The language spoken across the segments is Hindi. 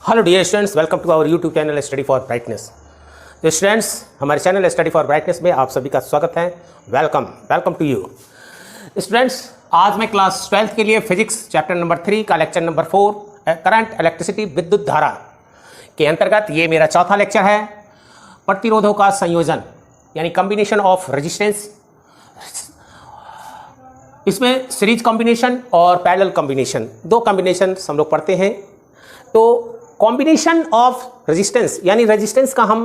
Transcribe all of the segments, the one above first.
Hello dear students, welcome to our YouTube channel study for brightness. तो स्टूडेंट्स, हमारे चैनल स्टडी फॉर ब्राइटनेस में आप सभी का स्वागत है। Welcome to you students. आज मैं क्लास 12th के लिए फिजिक्स चैप्टर नंबर 3 का लेक्चर नंबर 4 करंट इलेक्ट्रिसिटी विद्युत धारा के अंतर्गत ये मेरा चौथा लेक्चर है। प्रतिरोधों का संयोजन यानी कॉम्बिनेशन ऑफ रेजिस्टेंस। इसमें सीरीज कॉम्बिनेशन और पैरेलल कॉम्बिनेशन, दो कॉम्बिनेशन हम लोग पढ़ते हैं। तो कॉम्बिनेशन ऑफ रेजिस्टेंस यानी रेजिस्टेंस का हम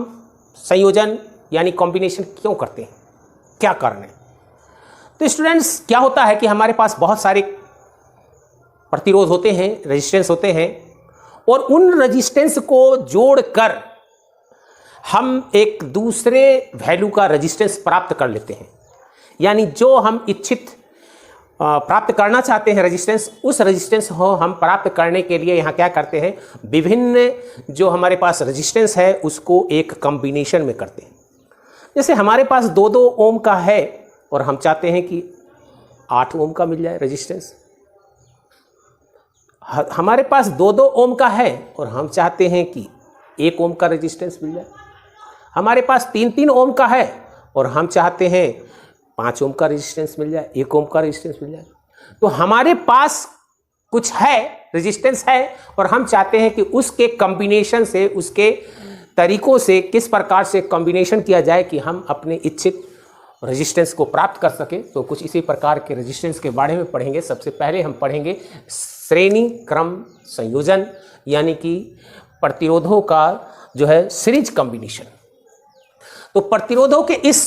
संयोजन यानी कॉम्बिनेशन क्यों करते हैं, क्या कारण है? तो स्टूडेंट्स, क्या होता है कि हमारे पास बहुत सारे प्रतिरोध होते हैं, रेजिस्टेंस होते हैं, और उन रेजिस्टेंस को जोड़कर हम एक दूसरे वैल्यू का रेजिस्टेंस प्राप्त कर लेते हैं। यानी जो हम इच्छित प्राप्त करना चाहते हैं रेजिस्टेंस, उस रेजिस्टेंस को हम प्राप्त करने के लिए यहाँ क्या करते हैं, विभिन्न जो हमारे पास रेजिस्टेंस है उसको एक कॉम्बिनेशन में करते हैं। जैसे हमारे पास 2-2 ओम का है और हम चाहते हैं कि 8 ओम का मिल जाए रेजिस्टेंस। हमारे पास 2-2 ओम का है और हम चाहते हैं कि 1 ओम का रेजिस्टेंस मिल जाए। हमारे पास 3-3 ओम का है और हम चाहते हैं 5 ओम का रेजिस्टेंस मिल जाए, 1 ओम का रेजिस्टेंस मिल जाए। तो हमारे पास कुछ है, रेजिस्टेंस है, और हम चाहते हैं कि उसके कॉम्बिनेशन से, उसके तरीकों से किस प्रकार से कॉम्बिनेशन किया जाए कि हम अपने इच्छित रेजिस्टेंस को प्राप्त कर सके। तो कुछ इसी प्रकार के रेजिस्टेंस के बारे में पढ़ेंगे। सबसे पहले हम पढ़ेंगे श्रेणी क्रम संयोजन यानी कि प्रतिरोधों का जो है सीरीज कॉम्बिनेशन। तो प्रतिरोधों के इस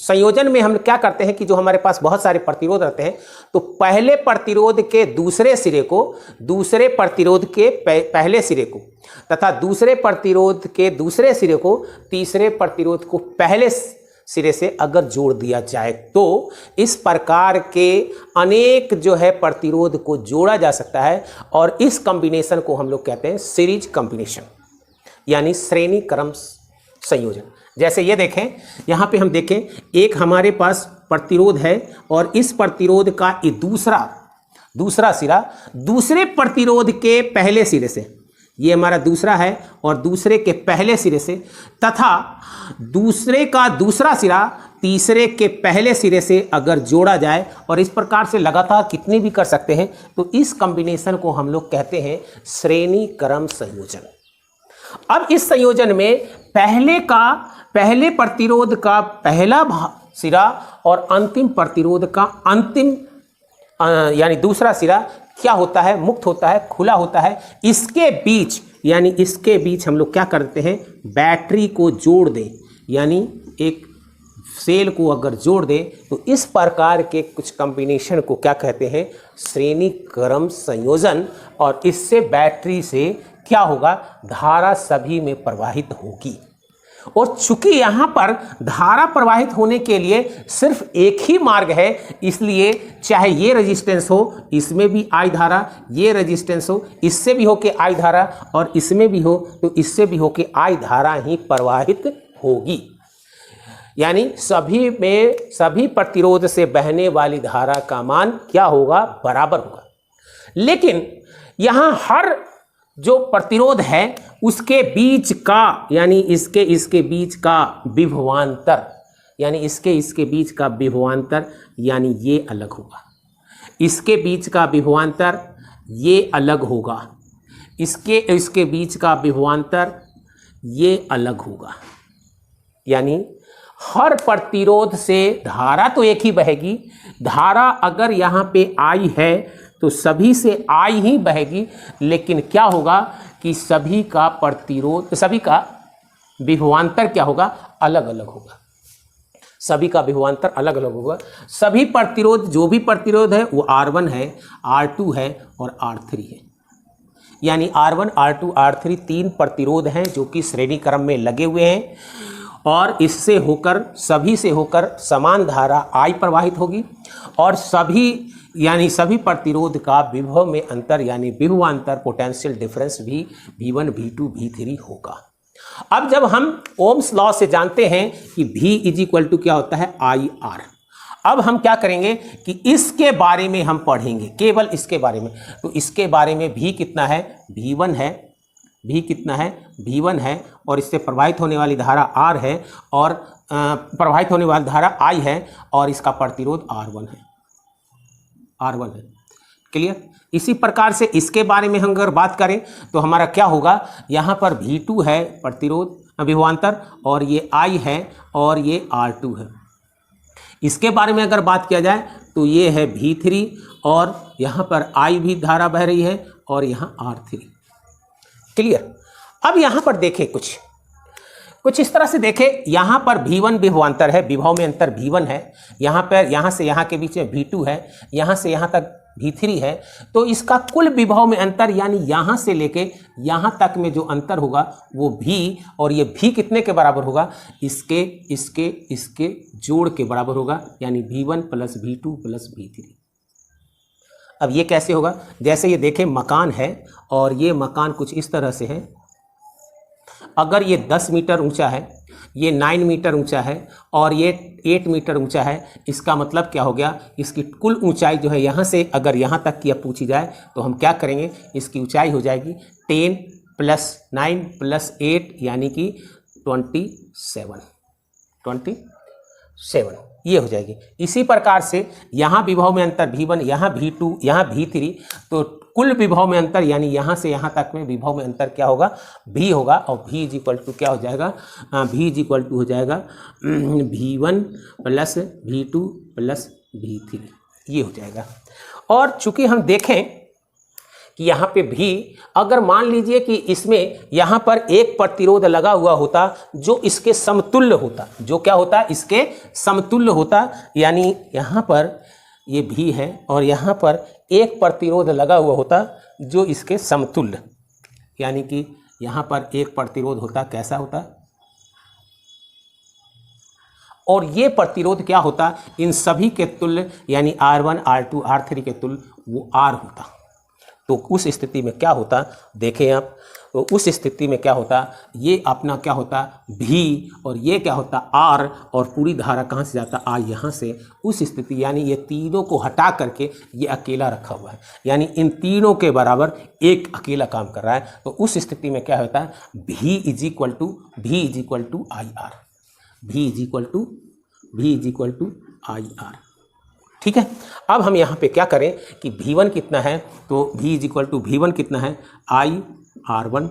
संयोजन में हम क्या करते हैं कि जो हमारे पास बहुत सारे प्रतिरोध रहते हैं, तो पहले प्रतिरोध के दूसरे सिरे को दूसरे प्रतिरोध के पहले सिरे को, तथा दूसरे प्रतिरोध के दूसरे सिरे को तीसरे प्रतिरोध को पहले सिरे से अगर जोड़ दिया जाए, तो इस प्रकार के अनेक जो है प्रतिरोध को जोड़ा जा सकता है। और इस कॉम्बिनेशन को हम लोग कहते हैं सीरीज कॉम्बिनेशन यानी श्रेणी क्रम संयोजन। जैसे ये देखें, यहाँ पे हम देखें, एक हमारे पास प्रतिरोध है और इस प्रतिरोध का ये दूसरा सिरा दूसरे प्रतिरोध के पहले सिरे से, ये हमारा दूसरा है, और दूसरे के पहले सिरे से, तथा दूसरे का दूसरा सिरा तीसरे के पहले सिरे से अगर जोड़ा जाए, और इस प्रकार से लगातार कितने भी कर सकते हैं, तो इस कॉम्बिनेशन को हम लोग कहते हैं श्रेणी क्रम संयोजन। अब इस संयोजन में पहले प्रतिरोध का पहला सिरा और अंतिम प्रतिरोध का अंतिम यानी दूसरा सिरा क्या होता है, मुक्त होता है, खुला होता है। इसके बीच हम लोग क्या करते हैं, बैटरी को जोड़ दें, यानी एक सेल को अगर जोड़ दें, तो इस प्रकार के कुछ कॉम्बिनेशन को क्या कहते हैं, श्रेणी क्रम संयोजन। और इससे बैटरी से क्या होगा, धारा सभी में प्रवाहित होगी। और चूंकि यहाँ पर धारा प्रवाहित होने के लिए सिर्फ एक ही मार्ग है, इसलिए चाहे ये रेजिस्टेंस हो, इसमें भी आई धारा, ये रेजिस्टेंस हो, इससे भी हो के आई धारा, और इसमें भी हो तो इससे भी हो के आई धारा ही प्रवाहित होगी। यानी सभी प्रतिरोध से बहने वाली धारा का मान क्या होगा, बराबर होगा। लेकिन यहाँ हर जो प्रतिरोध है उसके बीच का, यानी इसके बीच का विभवांतर, यानी इसके बीच का विभवांतर, यानी ये अलग होगा। इसके बीच का विभवांतर ये अलग होगा, इसके बीच का विभवांतर ये अलग होगा। यानी हर प्रतिरोध से धारा तो एक ही बहेगी। धारा अगर यहाँ पे आई है तो सभी से आई ही बहेगी, लेकिन क्या होगा कि सभी का विभवांतर क्या होगा, अलग अलग होगा। सभी का विभवांतर अलग अलग होगा। सभी प्रतिरोध, जो भी प्रतिरोध है वो R1 है, R2 है और R3 है। यानी R1, R2, R3 तीन प्रतिरोध हैं जो कि श्रेणी क्रम में लगे हुए हैं, और इससे होकर, सभी से होकर समान धारा I प्रवाहित होगी, और सभी प्रतिरोध का विभव में अंतर यानी विभवांतर, पोटेंशियल डिफरेंस भी V1, V2, V3 होगा। अब जब हम ओम्स लॉ से जानते हैं कि V = क्या होता है, IR, अब हम क्या करेंगे कि इसके बारे में हम पढ़ेंगे, केवल इसके बारे में। तो इसके बारे में भी कितना है, V1 है, भी कितना है, V1 है, और इससे प्रवाहित होने वाली धारा R है, और प्रवाहित होने वाली धारा I है, और इसका प्रतिरोध R1 है। क्लियर। इसी प्रकार से इसके बारे में हम अगर बात करें तो हमारा क्या होगा, यहाँ पर V2 है प्रतिरोध विभवांतर, और ये I है, और ये R2 है। इसके बारे में अगर बात किया जाए तो ये है V3, और यहाँ पर I भी धारा बह रही है, और यहाँ R3। क्लियर। अब यहाँ पर देखें कुछ इस तरह से देखें, यहाँ पर V1 विभवांतर है, विभव में अंतर V1 है, यहाँ पर यहाँ से यहाँ के बीच में V2 है, यहाँ से यहाँ तक V3 है। तो इसका कुल विभव में अंतर यानी यहाँ से लेके यहाँ तक में जो अंतर होगा वो V, और ये V कितने के बराबर होगा, इसके जोड़ के बराबर होगा, यानी V1 + V2 + V3। अब ये कैसे होगा, जैसे ये देखें मकान है, और ये मकान कुछ इस तरह से है। अगर ये 10 मीटर ऊंचा है, ये 9 मीटर ऊंचा है, और ये 8 मीटर ऊंचा है, इसका मतलब क्या हो गया, इसकी कुल ऊंचाई जो है यहाँ से अगर यहाँ तक की अब पूछी जाए तो हम क्या करेंगे, इसकी ऊंचाई हो जाएगी 10 + 9 + 8 यानी कि 27 ये हो जाएगी। इसी प्रकार से यहाँ विभव में अंतर V1, यहाँ V2, यहाँ V3, तो कुल विभव में अंतर यानी यहाँ से यहाँ तक में विभव में अंतर क्या होगा, V होगा, और V = क्या हो जाएगा, V = हो जाएगा V1 + V2 + V3, ये हो जाएगा। और चूंकि हम देखें कि यहाँ पे भी अगर मान लीजिए कि इसमें यहाँ पर एक प्रतिरोध लगा हुआ होता जो इसके समतुल्य होता, जो क्या होता, इसके समतुल्य होता, यानी यहाँ पर ये भी है और यहाँ पर एक प्रतिरोध लगा हुआ होता जो इसके समतुल्य, यानी कि यहाँ पर एक प्रतिरोध होता, कैसा होता, और ये प्रतिरोध क्या होता, इन सभी के तुल्य, यानी R1 R2 R3 के तुल्य वो R होता। तो उस स्थिति में क्या होता, देखें आप, तो उस स्थिति में क्या होता, ये अपना क्या होता V, और ये क्या होता R, और पूरी धारा कहाँ से जाता, I यहाँ से। उस स्थिति यानी ये तीनों को हटा करके ये अकेला रखा हुआ है, यानी इन तीनों के बराबर एक अकेला काम कर रहा है। तो उस स्थिति में क्या होता है, V = IR। ठीक है। अब हम यहाँ पे क्या करें कि V1 कितना है, तो V1 कितना है, IR1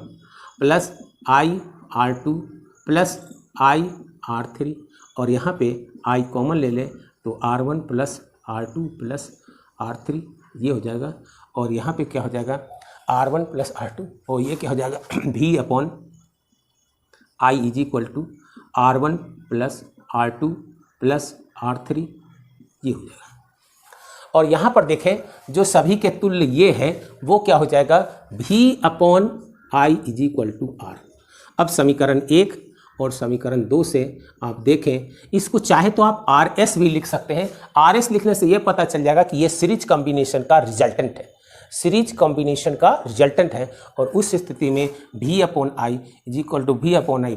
+ IR2 + IR3, और यहाँ पे I कॉमन ले ले तो R1 + R2 + R3 ये हो जाएगा, और यहाँ पे क्या हो जाएगा R1 + R2, और ये क्या हो जाएगा V/I = R1 + R2 + R3 ये हो जाएगा। और यहाँ पर देखें जो सभी के तुल्य ये है वो क्या हो जाएगा, V/I = R। अब समीकरण 1 और समीकरण 2 से आप देखें, इसको चाहे तो आप RS भी लिख सकते हैं। RS लिखने से ये पता चल जाएगा कि ये सीरीज कॉम्बिनेशन का रिजल्टेंट है, सीरीज कॉम्बिनेशन का रिजल्टेंट है। और उस स्थिति में V/I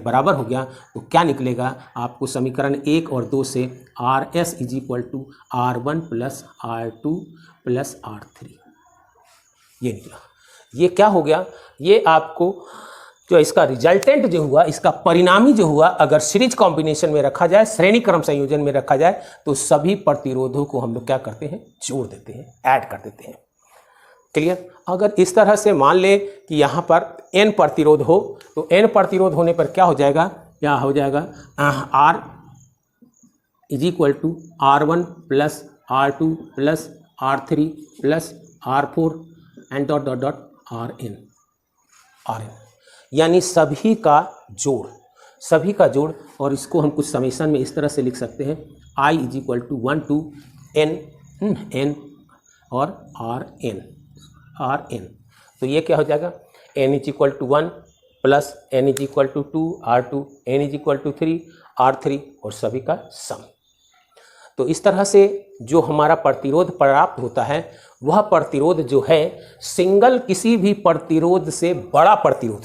बराबर हो गया, तो क्या निकलेगा आपको समीकरण 1 और 2 से RS = R1 + R2 + R3 ये निकला। ये क्या हो गया, ये आपको जो इसका रिजल्टेंट जो हुआ, इसका परिणामी जो हुआ, अगर सीरीज कॉम्बिनेशन में रखा जाए, श्रेणी क्रम संयोजन में रखा जाए, तो सभी प्रतिरोधों को हम लोग क्या करते हैं, जोड़ देते हैं, ऐड कर देते हैं। क्लियर। अगर इस तरह से मान ले कि यहाँ पर n प्रतिरोध हो, तो n प्रतिरोध होने पर क्या हो जाएगा, क्या हो जाएगा R = R1 + R2 + R3 + R4 and ... Rn, यानी सभी का जोड़। और इसको हम कुछ समेशन में इस तरह से लिख सकते हैं, I = 1 to n और Rn। तो ये क्या हो जाएगा, n = 1 + n = 2 R2, n = 3 R3, और सभी का सम। तो इस तरह से जो हमारा प्रतिरोध प्राप्त होता है, वह प्रतिरोध जो है सिंगल किसी भी प्रतिरोध से बड़ा प्रतिरोध,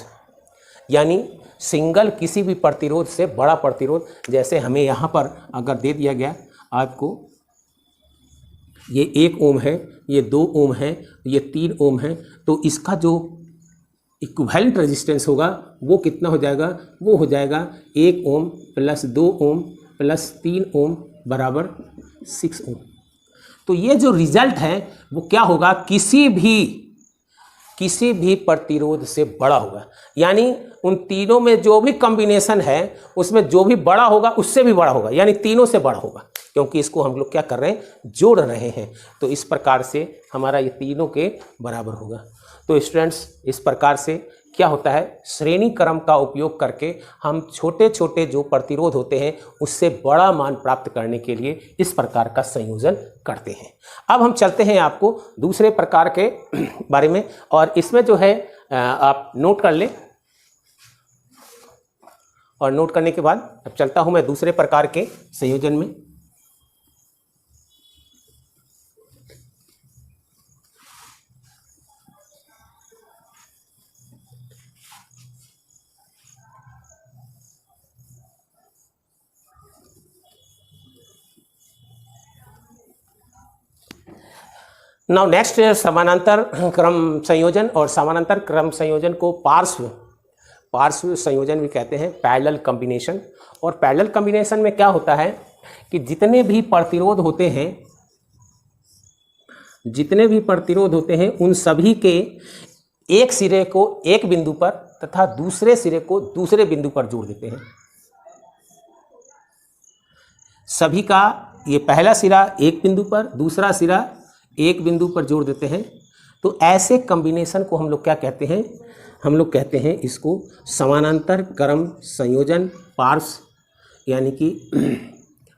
यानी सिंगल किसी भी प्रतिरोध से बड़ा प्रतिरोध। जैसे हमें यहाँ पर अगर दे दिया गया आपको, ये 1 ओम है, ये 2 ओम है, ये 3 ओम है, तो इसका जो इक्विवेलेंट रेजिस्टेंस होगा वो कितना हो जाएगा, वो हो जाएगा 1 ओम प्लस 2 ओम प्लस 3 ओम बराबर 6 ओम। तो ये जो रिजल्ट है वो क्या होगा, किसी भी प्रतिरोध से बड़ा होगा। यानी उन तीनों में जो भी कॉम्बिनेशन है उसमें जो भी बड़ा होगा उससे भी बड़ा होगा, यानी तीनों से बड़ा होगा, क्योंकि इसको हम लोग क्या कर रहे हैं, जोड़ रहे हैं। तो इस प्रकार से हमारा ये तीनों के बराबर होगा। तो स्टूडेंट्स, इस प्रकार से क्या होता है, श्रेणी क्रम का उपयोग करके हम छोटे छोटे जो प्रतिरोध होते हैं उससे बड़ा मान प्राप्त करने के लिए इस प्रकार का संयोजन करते हैं। अब हम चलते हैं आपको दूसरे प्रकार के बारे में, और इसमें जो है आप नोट कर लें, और नोट करने के बाद अब चलता हूं मैं दूसरे प्रकार के संयोजन में। नाउ नेक्स्ट समानांतर क्रम संयोजन, और समानांतर क्रम संयोजन को पार्श्व संयोजन भी कहते हैं, पैरेलल कॉम्बिनेशन। और पैरेलल कॉम्बिनेशन में क्या होता है कि जितने भी प्रतिरोध होते हैं उन सभी के एक सिरे को एक बिंदु पर तथा दूसरे सिरे को दूसरे बिंदु पर जोड़ देते हैं। सभी का ये पहला सिरा एक बिंदु पर, दूसरा सिरा एक बिंदु पर जोड़ देते हैं। तो ऐसे कॉम्बिनेशन को हम लोग क्या कहते हैं, हम लोग कहते हैं इसको समानांतर क्रम संयोजन, पार्श्व यानी कि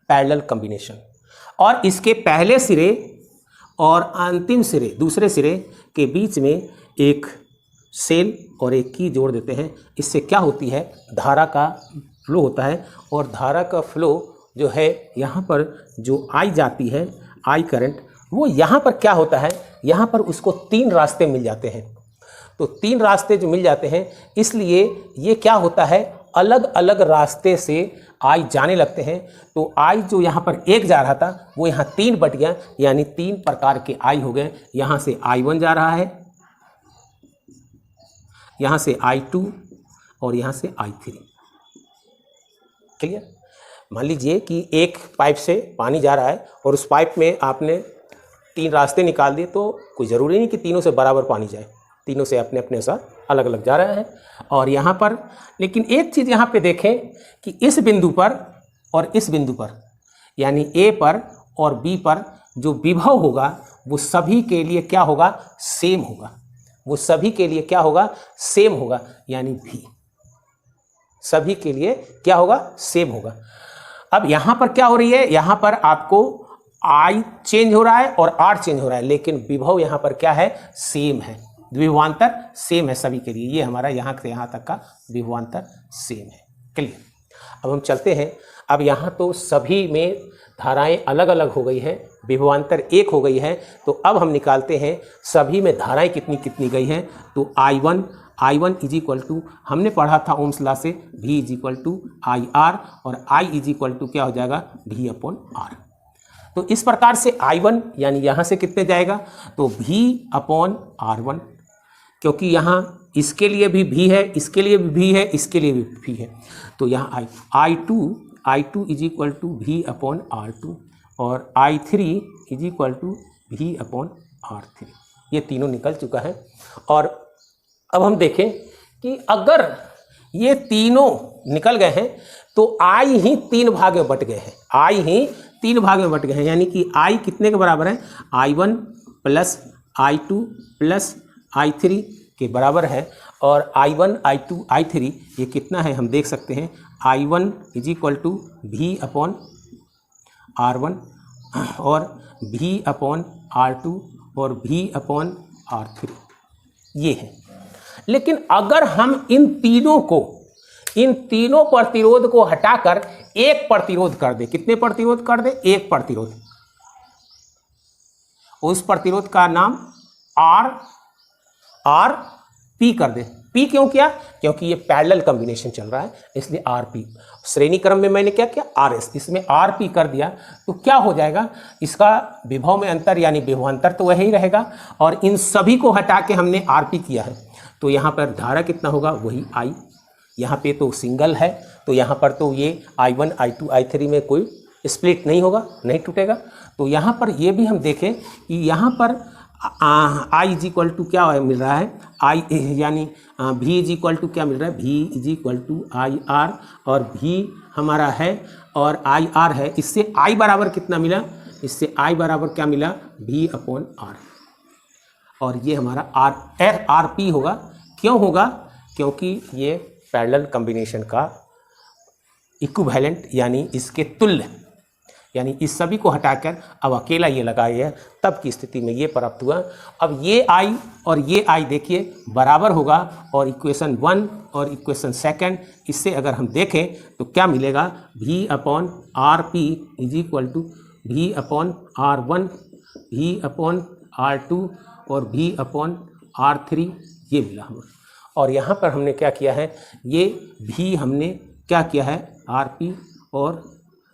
पैरेलल कॉम्बिनेशन। और इसके पहले सिरे और अंतिम सिरे, दूसरे सिरे के बीच में एक सेल और एक की जोड़ देते हैं। इससे क्या होती है, धारा का फ्लो होता है, और धारा का फ्लो जो है यहाँ पर जो आई जाती है, आई करंट, वो यहाँ पर क्या होता है, यहाँ पर उसको 3 रास्ते मिल जाते हैं। तो 3 रास्ते जो मिल जाते हैं, इसलिए ये क्या होता है, अलग अलग रास्ते से आई जाने लगते हैं। तो आई जो यहाँ पर एक जा रहा था वो यहाँ 3 बट गया, यानी 3 प्रकार के आई हो गए। यहाँ से I1 जा रहा है, यहाँ से I2 और यहाँ से I3। क्लियर? मान लीजिए कि एक पाइप से पानी जा रहा है और उस पाइप में आपने 3 रास्ते निकाल दिए, तो कोई ज़रूरी नहीं कि तीनों से बराबर पानी जाए, तीनों से अपने अपने साथ अलग अलग जा रहा है। और यहाँ पर लेकिन एक चीज़ यहाँ पे देखें कि इस बिंदु पर और इस बिंदु पर, यानी ए पर और बी पर जो विभव होगा वो सभी के लिए क्या होगा, सेम होगा। वो सभी के लिए क्या होगा, सेम होगा, यानी भी सभी के लिए क्या होगा, सेम होगा। अब यहाँ पर क्या हो रही है, यहाँ पर आपको आई चेंज हो रहा है और आर चेंज हो रहा है, लेकिन विभव यहाँ पर क्या है, सेम है, विभवांतर सेम है सभी के लिए। ये हमारा यहाँ से यहाँ तक का विभवांतर सेम है। क्लियर? अब हम चलते हैं, अब यहाँ तो सभी में धाराएं अलग अलग हो गई हैं, विभवांतर एक हो गई है। तो अब हम निकालते हैं सभी में धाराएं कितनी कितनी गई हैं। तो I1 इज इक्वल टू, हमने पढ़ा था ओम्स लॉ से, V is equal to IR, और I इज इक्वल टू क्या हो जाएगा, V अपॉन R। तो इस प्रकार से I1 यानी यहाँ से कितने जाएगा, तो V अपॉन R1, क्योंकि यहाँ इसके लिए भी V है, इसके लिए भी V है, इसके लिए भी V है। तो यहाँ I2 is equal to V upon R2, और I3 is equal to V upon R3। ये तीनों निकल चुका है। और अब हम देखें कि अगर ये तीनों निकल गए हैं तो I ही 3 भाग में बट गए हैं, I ही 3 भाग में बट गए हैं, यानी कि I कितने के बराबर है, I1 plus I2 plus I3 के बराबर है। और I1 I2 I3 ये कितना है हम देख सकते हैं, I1 is equal to V upon R1 और V अपॉन R2 और V अपॉन R3, ये है। लेकिन अगर हम इन तीनों प्रतिरोध को हटाकर एक प्रतिरोध कर दे, कितने प्रतिरोध कर दे, एक प्रतिरोध, उस प्रतिरोध का नाम आर पी कर दे। पी क्यों किया, क्योंकि ये पैरेलल कॉम्बिनेशन चल रहा है, इसलिए आर पी। श्रेणी क्रम में मैंने क्या किया, आर एस, इसमें आर पी कर दिया। तो क्या हो जाएगा, इसका विभव में अंतर यानी विभवांतर तो वही रहेगा, और इन सभी को हटा के हमने आर पी किया है। तो यहाँ पर धारा कितना होगा, वही I। यहाँ पे तो सिंगल है, तो यहाँ पर तो ये I1 I2 I3 में कोई स्प्लिट नहीं होगा, नहीं टूटेगा। तो यहाँ पर ये भी हम देखें कि यहाँ पर I इज इक्वल टू क्या मिल रहा है, I यानी V इज इक्वल टू क्या मिल रहा है, V is equal to IR, और V हमारा है और IR है। इससे I बराबर कितना मिला, इससे I बराबर क्या मिला, V/R, और ये हमारा RP होगा। क्यों होगा, क्योंकि ये पैरेलल कॉम्बिनेशन का इक्विवेलेंट यानी इसके तुल्य, यानी इस सभी को हटाकर अब अकेला ये लगाया है, तब की स्थिति में ये प्राप्त हुआ। अब ये I और ये I देखिए बराबर होगा, और इक्वेशन 1 और इक्वेशन 2 इससे अगर हम देखें तो क्या मिलेगा, V/RP is equal to V/R1 V/R2 और V/R3 ये मिला हमें। और यहाँ पर हमने क्या किया है, ये V हमने क्या किया है, RP और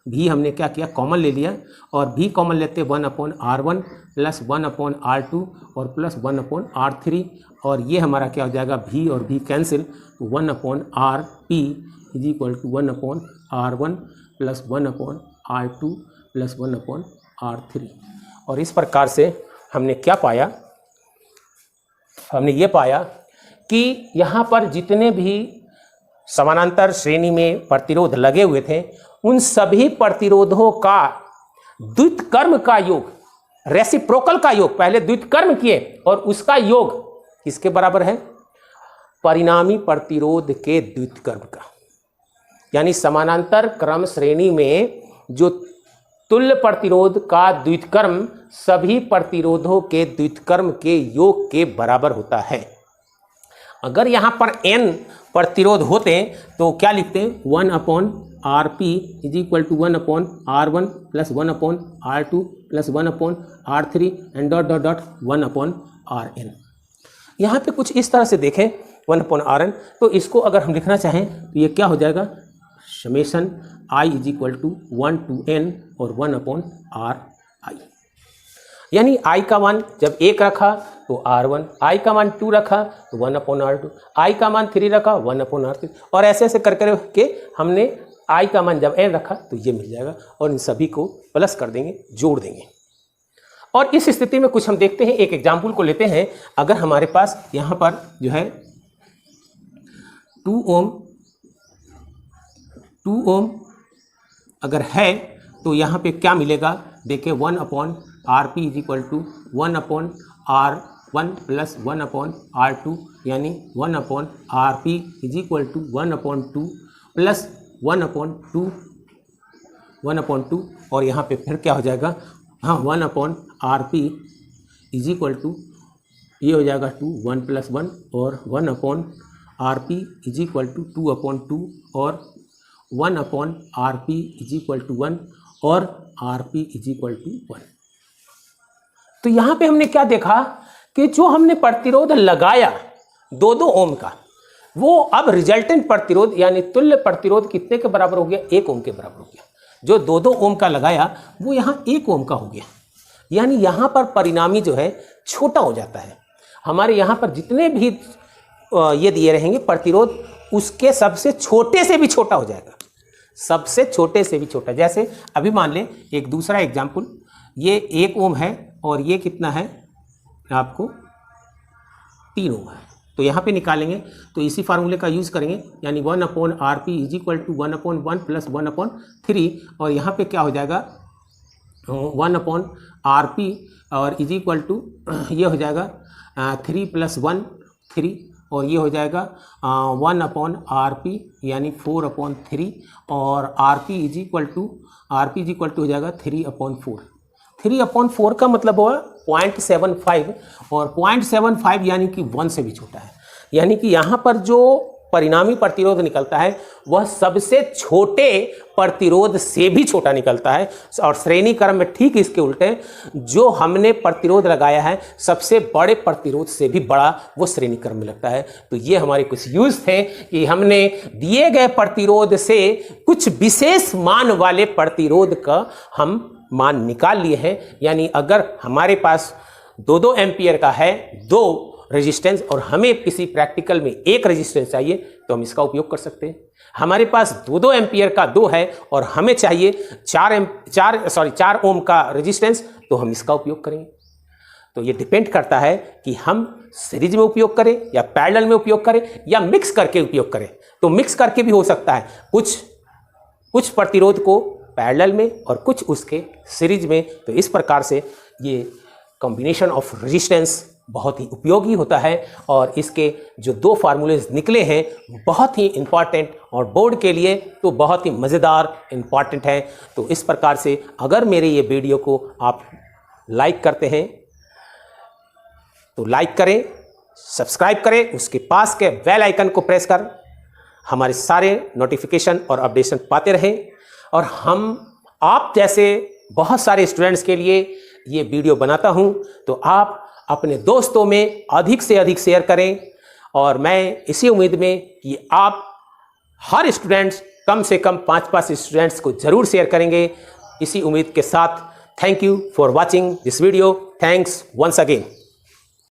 V हमने क्या किया, कॉमन ले लिया, और V कॉमन लेते 1/R1 प्लस 1/R2 और प्लस 1/R3, और ये हमारा क्या हो जाएगा, V और V कैंसिल, तो 1/RP is equal to 1/R1 plus 1/R2 plus 1/R3। और इस प्रकार से हमने क्या पाया, हमने ये पाया कि यहाँ पर जितने भी समानांतर श्रेणी में प्रतिरोध लगे हुए थे, उन सभी प्रतिरोधों का द्वितकर्म का योग, रेसिप्रोकल का योग, पहले द्वितकर्म किए और उसका योग किसके बराबर है, परिणामी प्रतिरोध के द्वितकर्म का। यानी समानांतर क्रम श्रेणी में जो तुल्य प्रतिरोध का द्वितकर्म सभी प्रतिरोधों के द्वितकर्म के योग के बराबर होता है। अगर यहाँ पर n प्रतिरोध होते तो क्या लिखते हैं, 1/RP is equal to 1/R1 plus 1/R2 plus 1/R3 and dot dot dot 1/Rn। यहाँ पे कुछ इस तरह से देखें 1/Rn, तो इसको अगर हम लिखना चाहें तो ये क्या हो जाएगा, summation I is equal to 1 to n और 1/Ri। यानी I का मान जब 1 रखा तो R1, I का मान 2 रखा तो 1/R2, I का मान 3 रखा 1/R3, और ऐसे ऐसे कर के हमने I का मान जब n रखा तो ये मिल जाएगा, और इन सभी को प्लस कर देंगे, जोड़ देंगे। और इस स्थिति में कुछ हम देखते हैं, एक एग्जाम्पल को लेते हैं। अगर हमारे पास यहाँ पर जो है 2 ओम अगर है तो यहाँ पे क्या मिलेगा, देखिए 1/RP is equal to 1/R1 plus 1/R2, यानी 1/RP is equal to 1/2 plus 1/2, और यहाँ पे फिर क्या हो जाएगा, हाँ 1/RP इज इक्वल टू ये हो जाएगा 2 1 प्लस 1, और 1/RP इज इक्वल टू 2/2 और 1/RP इज इक्वल टू 1 और RP इज इक्वल टू 1। तो यहाँ पे हमने क्या देखा कि जो हमने प्रतिरोध लगाया 2-2 ओम का, वो अब रिजल्टेंट प्रतिरोध यानी तुल्य प्रतिरोध कितने के बराबर हो गया, 1 ओम के बराबर हो गया। जो 2-2 ओम का लगाया वो यहाँ 1 ओम का हो गया, यानी यहाँ पर परिणामी जो है छोटा हो जाता है। हमारे यहाँ पर जितने भी ये दिए रहेंगे प्रतिरोध, उसके सबसे छोटे से भी छोटा हो जाएगा, सबसे छोटे से भी छोटा। जैसे अभी मान लें एक दूसरा एग्जाम्पल, ये 1 ओम है और ये कितना है आपको 3 ओम है, तो यहाँ पे निकालेंगे तो इसी फार्मूले का यूज़ करेंगे, यानी 1/RP is equal to 1/1 plus 1/3, और यहाँ पे क्या हो जाएगा 1/RP और इज इक्वल टू ये हो जाएगा 3 + 1 3, और ये हो जाएगा 1/RP यानी 4/3, और RP इज इक्वल टू हो जाएगा 3/4। 3/4 का मतलब हुआ 0.75, और 0.75 यानी कि 1 से भी छोटा है। यानी कि यहाँ पर जो परिणामी प्रतिरोध निकलता है वह सबसे छोटे प्रतिरोध से भी छोटा निकलता है, और श्रेणी क्रम में ठीक इसके उल्टे जो हमने प्रतिरोध लगाया है सबसे बड़े प्रतिरोध से भी बड़ा वो श्रेणी क्रम में लगता है। तो ये हमारे कुछ यूज थे कि हमने दिए गए प्रतिरोध से कुछ विशेष मान वाले प्रतिरोध का हम मान निकाल लिए हैं। यानी अगर हमारे पास 2-2 एम्पियर का है 2 रेजिस्टेंस और हमें किसी प्रैक्टिकल में एक रेजिस्टेंस चाहिए तो हम इसका उपयोग कर सकते हैं। हमारे पास 2 एम्पियर का 2 है और हमें चाहिए 4 ओम का रेजिस्टेंस, तो हम इसका उपयोग करेंगे। तो ये डिपेंड करता है कि हम सीरीज में उपयोग करें या पैरेलल में उपयोग करें या मिक्स करके उपयोग करें। तो मिक्स करके भी हो सकता है, कुछ प्रतिरोध को पैरेलल में और कुछ उसके सीरीज में। तो इस प्रकार से ये कॉम्बिनेशन ऑफ रेजिस्टेंस बहुत ही उपयोगी होता है और इसके जो 2 फार्मूलेज निकले हैं वो बहुत ही इम्पॉर्टेंट और बोर्ड के लिए तो बहुत ही मज़ेदार इम्पॉर्टेंट है। तो इस प्रकार से अगर मेरे ये वीडियो को आप लाइक करते हैं तो लाइक करें, सब्सक्राइब करें, उसके पास के बेल आइकन को प्रेस कर हमारे सारे नोटिफिकेशन और अपडेशन पाते रहें। और आप जैसे बहुत सारे स्टूडेंट्स के लिए ये वीडियो बनाता हूँ, तो आप अपने दोस्तों में अधिक से अधिक शेयर करें। और मैं इसी उम्मीद में कि आप हर स्टूडेंट्स कम से कम 5 स्टूडेंट्स को ज़रूर शेयर करेंगे, इसी उम्मीद के साथ thank you for watching this video. Thanks once again.